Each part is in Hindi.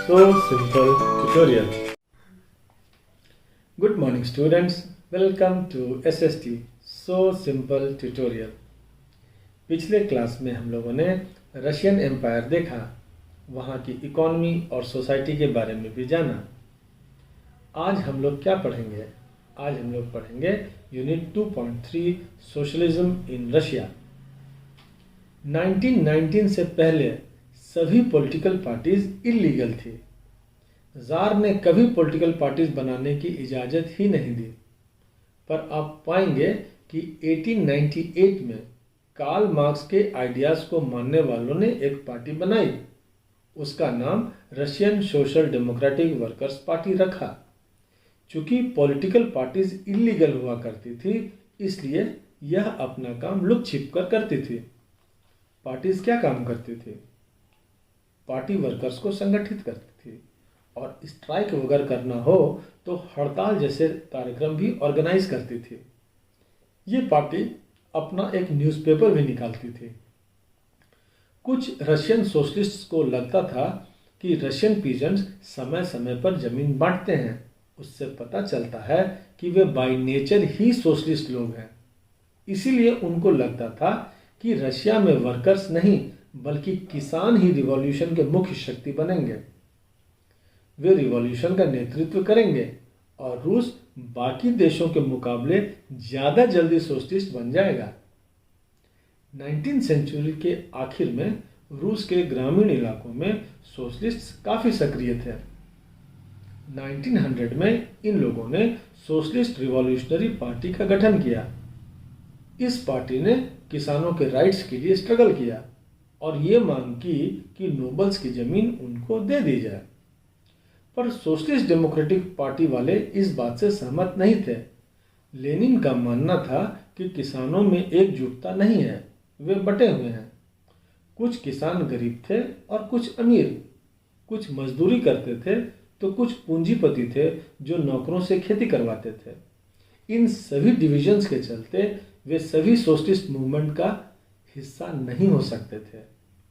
So Simple tutorial. Good morning students, welcome to SST So Simple tutorial. पिछले क्लास में हम लोगों ने रशियन एम्पायर देखा, वहाँ की इकोनॉमी और सोसाइटी के बारे में भी जाना। आज हम लोग क्या पढ़ेंगे? आज हम लोग पढ़ेंगे यूनिट 2.3 सोशलिज्म इन रशिया। 1919 से पहले सभी पॉलिटिकल पार्टीज इल्लीगल थी। ज़ार ने कभी पॉलिटिकल पार्टीज बनाने की इजाज़त ही नहीं दी। पर आप पाएंगे कि 1898 में कार्ल मार्क्स के आइडियाज़ को मानने वालों ने एक पार्टी बनाई। उसका नाम Russian social democratic workers party रखा। चूँकि पॉलिटिकल पार्टीज इल्लीगल हुआ करती थी, इसलिए यह अपना काम लुक छिप कर करती थी। पार्टीज क्या काम करती थी? पार्टी वर्कर्स को संगठित करती थी और स्ट्राइक वगैरह करना हो तो हड़ताल जैसे कार्यक्रम भी ऑर्गेनाइज करती थी। ये पार्टी अपना एक न्यूज़पेपर भी निकालती थी। कुछ रशियन सोशलिस्ट्स को लगता था कि रशियन पीजेंट्स समय समय पर जमीन बांटते हैं। उससे पता चलता है कि way by nature he socialist लोग हैं। इसीलिए उनको लगता था कि रशिया में वर्कर्स नहीं बल्कि किसान ही रिवॉल्यूशन के मुख्य शक्ति बनेंगे। वे रिवॉल्यूशन का नेतृत्व करेंगे और रूस बाकी देशों के मुकाबले ज़्यादा जल्दी सोशलिस्ट बन जाएगा। 19वीं सेंचुरी के आखिर में रूस के ग्रामीण इलाकों में सोशलिस्ट काफ़ी सक्रिय थे। 1900 में इन लोगों ने सोशलिस्ट रिवॉल्यूशनरी पार्टी का गठन किया। इस पार्टी ने किसानों के राइट्स के लिए स्ट्रगल किया और ये मांग की कि नोबल्स की ज़मीन उनको दे दी जाए। पर सोशलिस्ट डेमोक्रेटिक पार्टी वाले इस बात से सहमत नहीं थे। लेनिन का मानना था कि किसानों में एकजुटता नहीं है, वे बटे हुए हैं। कुछ किसान गरीब थे और कुछ अमीर, कुछ मजदूरी करते थे तो कुछ पूंजीपति थे जो नौकरों से खेती करवाते थे। इन सभी डिविजन्स के चलते वे सभी सोशलिस्ट मूवमेंट का हिस्सा नहीं हो सकते थे।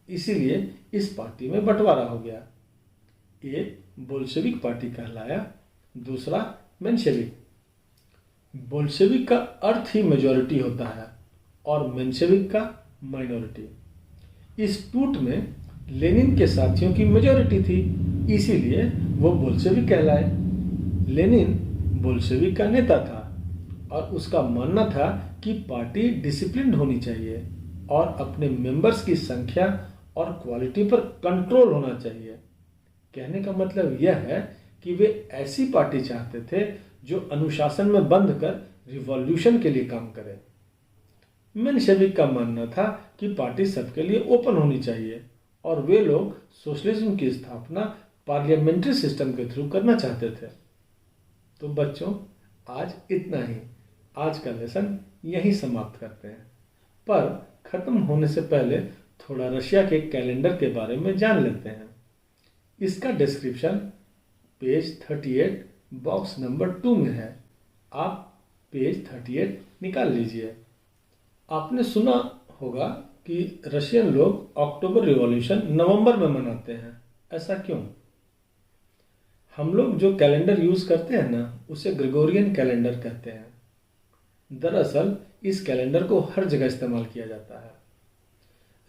इसीलिए इस पार्टी में बंटवारा हो गया। एक बोल्शेविक पार्टी कहलाया, दूसरा मेंशेविक। बोल्शेविक का अर्थ ही मेजॉरिटी होता है और मेंशेविक का माइनॉरिटी। इस टूट में लेनिन के साथियों की मेजॉरिटी थी, इसीलिए वो बोल्शेविक कहलाए। लेनिन बोल्शेविक का नेता था और उसका मानना था कि पार्टी डिसिप्लिन्ड होनी चाहिए और अपने मेंबर्स की संख्या और क्वालिटी पर कंट्रोल होना चाहिए। कहने का मतलब यह है कि वे ऐसी पार्टी चाहते थे जो अनुशासन में बंध कर रिवॉल्यूशन के लिए काम करे। मेंशेविक का मानना था कि पार्टी सबके लिए ओपन होनी चाहिए और वे लोग सोशलिज्म की स्थापना पार्लियामेंट्री सिस्टम के थ्रू करना चाहते थे। तो बच्चों, आज इतना ही। आज का लेसन यहीं समाप्त करते हैं। पर खत्म होने से पहले थोड़ा रशिया के कैलेंडर के बारे में जान लेते हैं। इसका डिस्क्रिप्शन पेज 38 बॉक्स नंबर 2 में है। आप पेज 38 निकाल लीजिए। आपने सुना होगा कि रशियन लोग अक्टूबर रिवॉल्यूशन नवंबर में मनाते हैं। ऐसा क्यों? हम लोग जो कैलेंडर यूज़ करते हैं ना, उसे ग्रेगोरियन कैलेंडर कहते हैं। दरअसल इस कैलेंडर को हर जगह इस्तेमाल किया जाता है।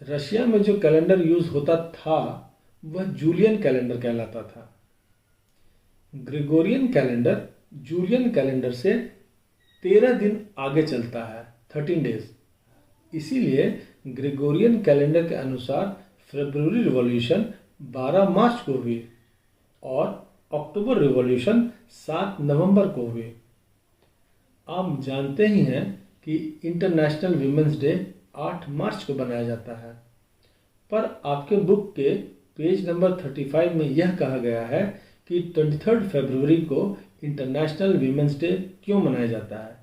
रशिया में जो कैलेंडर यूज़ होता था वह जूलियन कैलेंडर कहलाता था। ग्रेगोरियन कैलेंडर जूलियन कैलेंडर से 13 दिन आगे चलता है, 13 डेज। इसीलिए ग्रेगोरियन कैलेंडर के अनुसार फरवरी रिवॉल्यूशन 12 मार्च को हुई और अक्टूबर रिवॉल्यूशन 7 नवंबर को हुई। आप जानते ही हैं कि इंटरनेशनल वीमेंस डे 8 मार्च को बनाया जाता है। पर आपके बुक के पेज नंबर 35 में यह कहा गया है कि 23 फरवरी को इंटरनेशनल वीमेंस डे क्यों मनाया जाता है।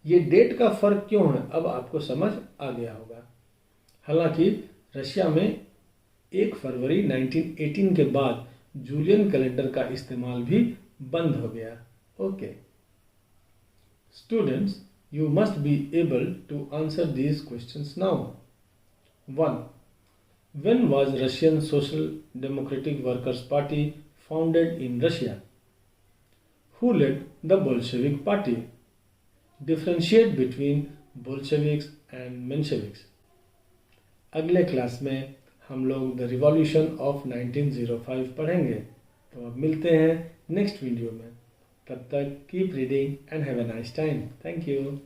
ये डेट का फ़र्क क्यों है, अब आपको समझ आ गया होगा। हालांकि रशिया में 1 फरवरी 1918 के बाद जूलियन कैलेंडर का इस्तेमाल भी बंद हो गया। Okay students, you must be able to answer these questions now. 1. When was Russian Social Democratic Workers' Party founded in Russia? Who led the Bolshevik Party? Differentiate between Bolsheviks and Mensheviks. अगले क्लास में हम लोग द रिवॉल्यूशन ऑफ 1905 पढ़ेंगे। तो अब मिलते हैं नेक्स्ट वीडियो में। तब तक keep reading and have a nice time. Thank you.